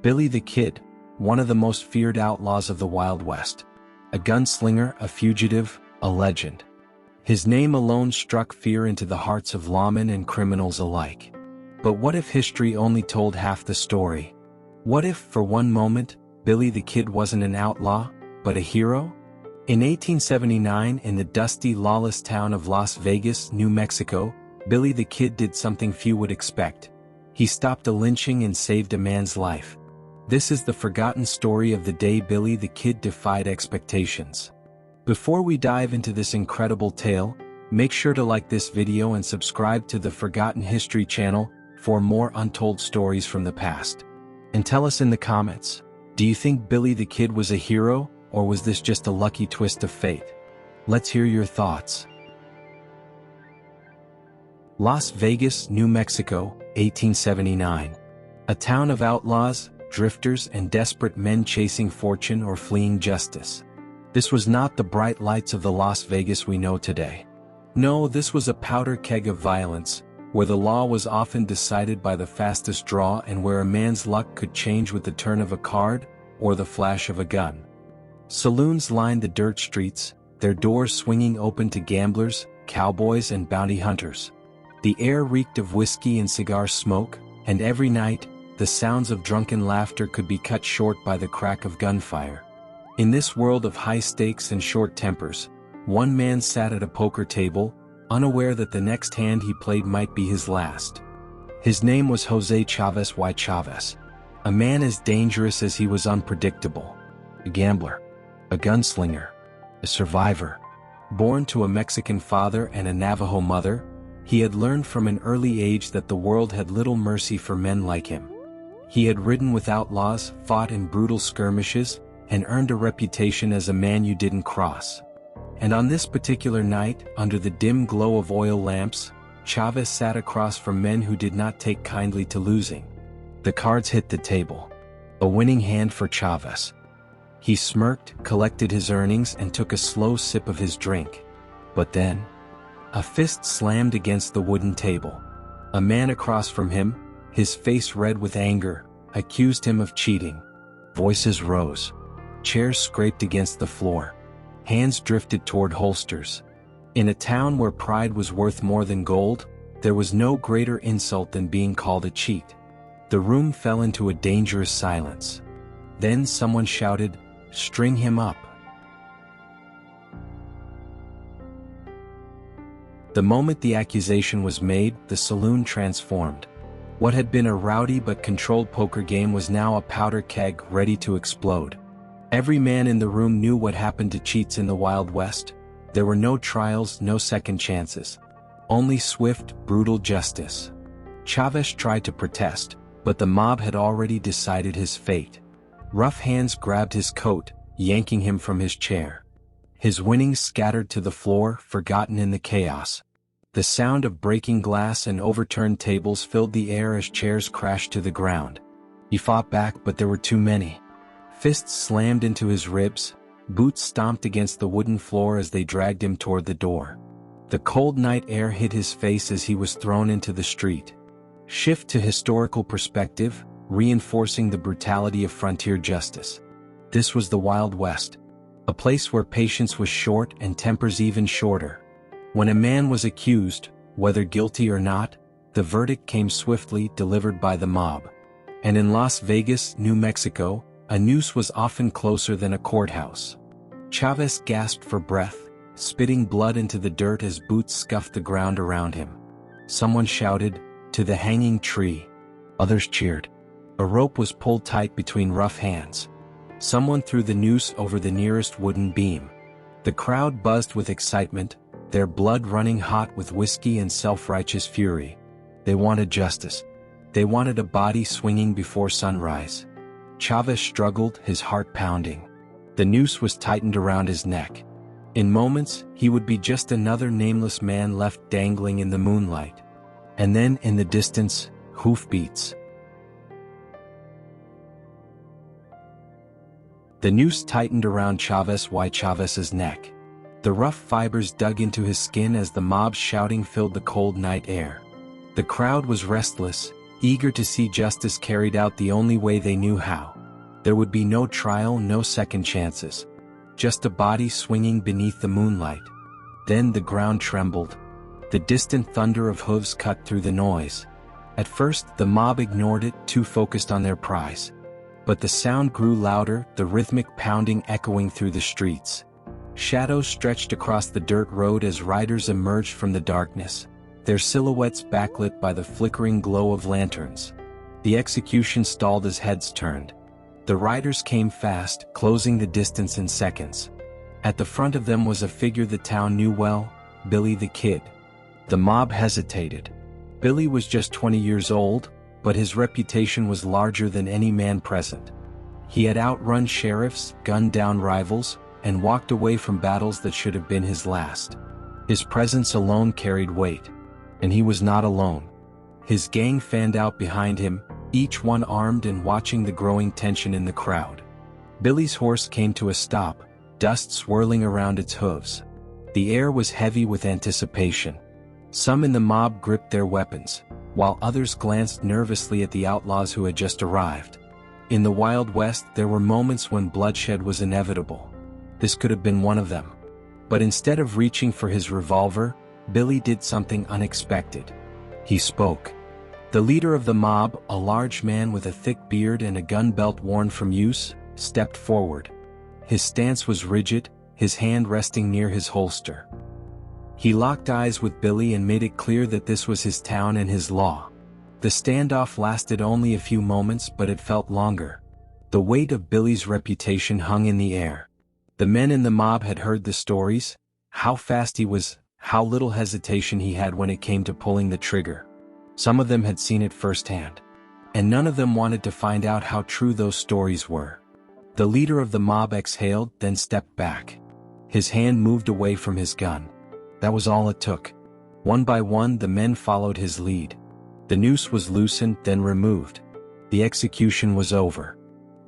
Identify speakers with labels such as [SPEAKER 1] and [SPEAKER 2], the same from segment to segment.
[SPEAKER 1] Billy the Kid, one of the most feared outlaws of the Wild West. A gunslinger, a fugitive, a legend. His name alone struck fear into the hearts of lawmen and criminals alike. But what if history only told half the story? What if, for one moment, Billy the Kid wasn't an outlaw, but a hero? In 1879, in the dusty, lawless town of Las Vegas, New Mexico, Billy the Kid did something few would expect. He stopped a lynching and saved a man's life. This is the forgotten story of the day Billy the Kid defied expectations. Before we dive into this incredible tale, make sure to like this video and subscribe to the Forgotten History channel for more untold stories from the past. And tell us in the comments, do you think Billy the Kid was a hero, or was this just a lucky twist of fate? Let's hear your thoughts. Las Vegas, New Mexico, 1879. A town of outlaws, drifters, and desperate men chasing fortune or fleeing justice. This was not the bright lights of the Las Vegas we know today. No, this was a powder keg of violence, where the law was often decided by the fastest draw and where a man's luck could change with the turn of a card or the flash of a gun. Saloons lined the dirt streets, their doors swinging open to gamblers, cowboys, and bounty hunters. The air reeked of whiskey and cigar smoke, and every night, the sounds of drunken laughter could be cut short by the crack of gunfire. In this world of high stakes and short tempers, one man sat at a poker table, unaware that the next hand he played might be his last. His name was José Chávez y Chávez, a man as dangerous as he was unpredictable. A gambler, a gunslinger, a survivor. Born to a Mexican father and a Navajo mother, he had learned from an early age that the world had little mercy for men like him. He had ridden with outlaws, fought in brutal skirmishes, and earned a reputation as a man you didn't cross. And on this particular night, under the dim glow of oil lamps, Chávez sat across from men who did not take kindly to losing. The cards hit the table. A winning hand for Chávez. He smirked, collected his earnings, and took a slow sip of his drink. But then, a fist slammed against the wooden table. A man across from him, his face red with anger, accused him of cheating. Voices rose. Chairs scraped against the floor. Hands drifted toward holsters. In a town where pride was worth more than gold, there was no greater insult than being called a cheat. The room fell into a dangerous silence. Then someone shouted, "String him up." The moment the accusation was made, the saloon transformed. What had been a rowdy but controlled poker game was now a powder keg ready to explode. Every man in the room knew what happened to cheats in the Wild West. There were no trials, no second chances. Only swift, brutal justice. Chávez tried to protest, but the mob had already decided his fate. Rough hands grabbed his coat, yanking him from his chair. His winnings scattered to the floor, forgotten in the chaos. The sound of breaking glass and overturned tables filled the air as chairs crashed to the ground. He fought back, but there were too many. Fists slammed into his ribs, boots stomped against the wooden floor as they dragged him toward the door. The cold night air hit his face as he was thrown into the street. Shift to historical perspective, reinforcing the brutality of frontier justice. This was the Wild West, a place where patience was short and tempers even shorter. When a man was accused, whether guilty or not, the verdict came swiftly, delivered by the mob. And in Las Vegas, New Mexico, a noose was often closer than a courthouse. Chávez gasped for breath, spitting blood into the dirt as boots scuffed the ground around him. Someone shouted, "To the hanging tree." Others cheered. A rope was pulled tight between rough hands. Someone threw the noose over the nearest wooden beam. The crowd buzzed with excitement, their blood running hot with whiskey and self-righteous fury. They wanted justice. They wanted a body swinging before sunrise. Chávez struggled, his heart pounding. The noose was tightened around his neck. In moments, he would be just another nameless man left dangling in the moonlight. And then, in the distance, hoofbeats. The noose tightened around Chávez y Chávez's neck. The rough fibers dug into his skin as the mob's shouting filled the cold night air. The crowd was restless, eager to see justice carried out the only way they knew how. There would be no trial, no second chances. Just a body swinging beneath the moonlight. Then the ground trembled. The distant thunder of hooves cut through the noise. At first, the mob ignored it, too focused on their prize. But the sound grew louder, the rhythmic pounding echoing through the streets. Shadows stretched across the dirt road as riders emerged from the darkness, their silhouettes backlit by the flickering glow of lanterns. The execution stalled as heads turned. The riders came fast, closing the distance in seconds. At the front of them was a figure the town knew well, Billy the Kid. The mob hesitated. Billy was just 20 years old, but his reputation was larger than any man present. He had outrun sheriffs, gunned down rivals, and walked away from battles that should have been his last. His presence alone carried weight. And he was not alone. His gang fanned out behind him, each one armed and watching the growing tension in the crowd. Billy's horse came to a stop, dust swirling around its hooves. The air was heavy with anticipation. Some in the mob gripped their weapons, while others glanced nervously at the outlaws who had just arrived. In the Wild West, there were moments when bloodshed was inevitable. This could have been one of them. But instead of reaching for his revolver, Billy did something unexpected. He spoke. The leader of the mob, a large man with a thick beard and a gun belt worn from use, stepped forward. His stance was rigid, his hand resting near his holster. He locked eyes with Billy and made it clear that this was his town and his law. The standoff lasted only a few moments, but it felt longer. The weight of Billy's reputation hung in the air. The men in the mob had heard the stories, how fast he was, how little hesitation he had when it came to pulling the trigger. Some of them had seen it firsthand. And none of them wanted to find out how true those stories were. The leader of the mob exhaled, then stepped back. His hand moved away from his gun. That was all it took. One by one, the men followed his lead. The noose was loosened, then removed. The execution was over.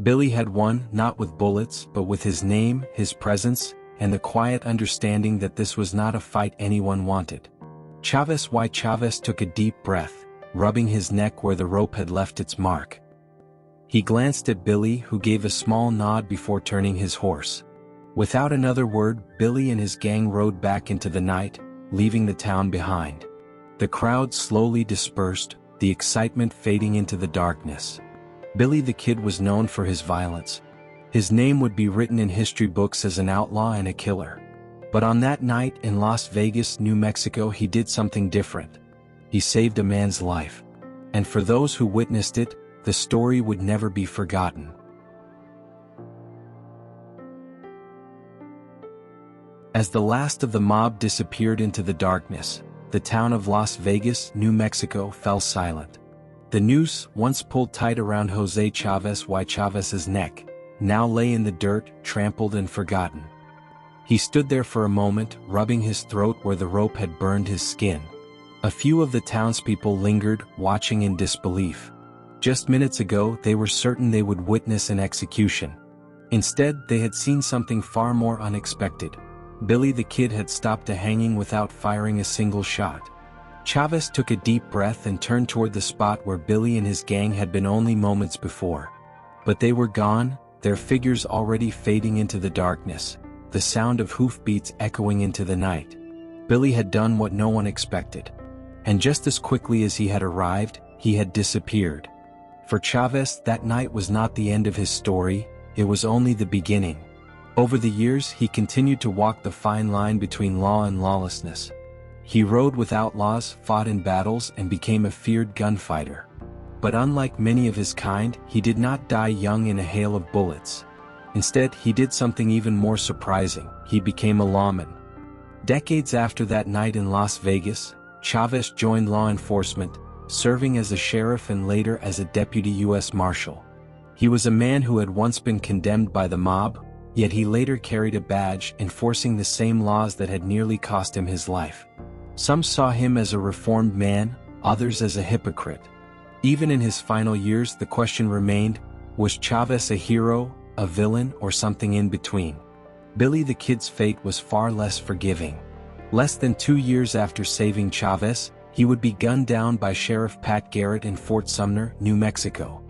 [SPEAKER 1] Billy had won, not with bullets, but with his name, his presence, and the quiet understanding that this was not a fight anyone wanted. Chávez y Chávez took a deep breath, rubbing his neck where the rope had left its mark. He glanced at Billy, who gave a small nod before turning his horse. Without another word, Billy and his gang rode back into the night, leaving the town behind. The crowd slowly dispersed, the excitement fading into the darkness. Billy the Kid was known for his violence. His name would be written in history books as an outlaw and a killer. But on that night in Las Vegas, New Mexico, he did something different. He saved a man's life. And for those who witnessed it, the story would never be forgotten. As the last of the mob disappeared into the darkness, the town of Las Vegas, New Mexico, fell silent. The noose, once pulled tight around José Chávez y Chávez's neck, now lay in the dirt, trampled and forgotten. He stood there for a moment, rubbing his throat where the rope had burned his skin. A few of the townspeople lingered, watching in disbelief. Just minutes ago, they were certain they would witness an execution. Instead, they had seen something far more unexpected. Billy the Kid had stopped a hanging without firing a single shot. Chávez took a deep breath and turned toward the spot where Billy and his gang had been only moments before. But they were gone, their figures already fading into the darkness, the sound of hoofbeats echoing into the night. Billy had done what no one expected. And just as quickly as he had arrived, he had disappeared. For Chávez, that night was not the end of his story, it was only the beginning. Over the years, he continued to walk the fine line between law and lawlessness. He rode with outlaws, fought in battles, and became a feared gunfighter. But unlike many of his kind, he did not die young in a hail of bullets. Instead, he did something even more surprising. He became a lawman. Decades after that night in Las Vegas, Chávez joined law enforcement, serving as a sheriff and later as a deputy U.S. Marshal. He was a man who had once been condemned by the mob, yet he later carried a badge enforcing the same laws that had nearly cost him his life. Some saw him as a reformed man, others as a hypocrite. Even in his final years, the question remained, was Chávez a hero, a villain, or something in between? Billy the Kid's fate was far less forgiving. Less than 2 years after saving Chávez, He would be gunned down by Sheriff Pat Garrett in Fort Sumner, New Mexico.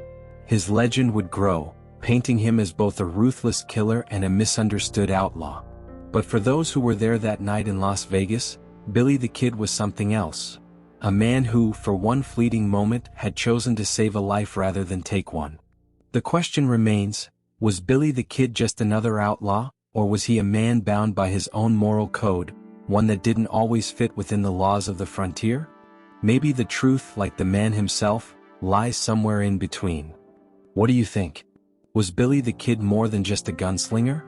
[SPEAKER 1] His legend would grow, painting him as both a ruthless killer and a misunderstood outlaw. But for those who were there that night in Las Vegas, Billy the Kid was something else. A man who, for one fleeting moment, had chosen to save a life rather than take one. The question remains, was Billy the Kid just another outlaw, or was he a man bound by his own moral code, one that didn't always fit within the laws of the frontier? Maybe the truth, like the man himself, lies somewhere in between. What do you think? Was Billy the Kid more than just a gunslinger?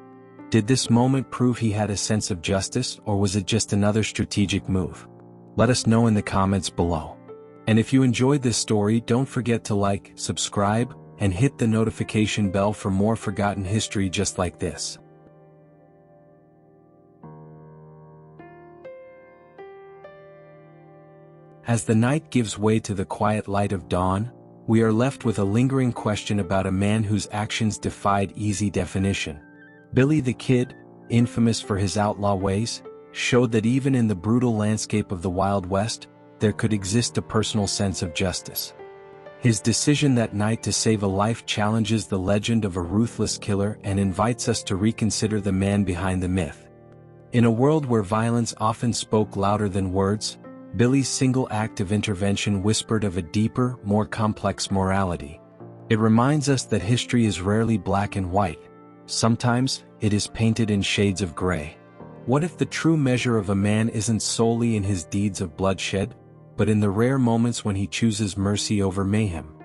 [SPEAKER 1] Did this moment prove he had a sense of justice, or was it just another strategic move? Let us know in the comments below. And if you enjoyed this story, don't forget to like, subscribe, and hit the notification bell for more forgotten history just like this. As the night gives way to the quiet light of dawn, we are left with a lingering question about a man whose actions defied easy definition. Billy the Kid, infamous for his outlaw ways, showed that even in the brutal landscape of the Wild West, there could exist a personal sense of justice. His decision that night to save a life challenges the legend of a ruthless killer and invites us to reconsider the man behind the myth. In a world where violence often spoke louder than words, Billy's single act of intervention whispered of a deeper, more complex morality. It reminds us that history is rarely black and white. Sometimes, it is painted in shades of gray. What if the true measure of a man isn't solely in his deeds of bloodshed, but in the rare moments when he chooses mercy over mayhem?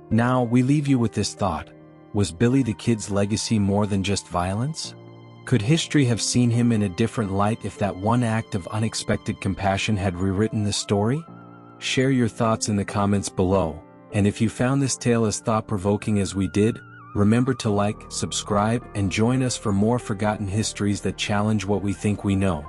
[SPEAKER 1] Now, we leave you with this thought. Was Billy the Kid's legacy more than just violence? Could history have seen him in a different light if that one act of unexpected compassion had rewritten the story? Share your thoughts in the comments below, and if you found this tale as thought-provoking as we did, remember to like, subscribe, and join us for more forgotten histories that challenge what we think we know.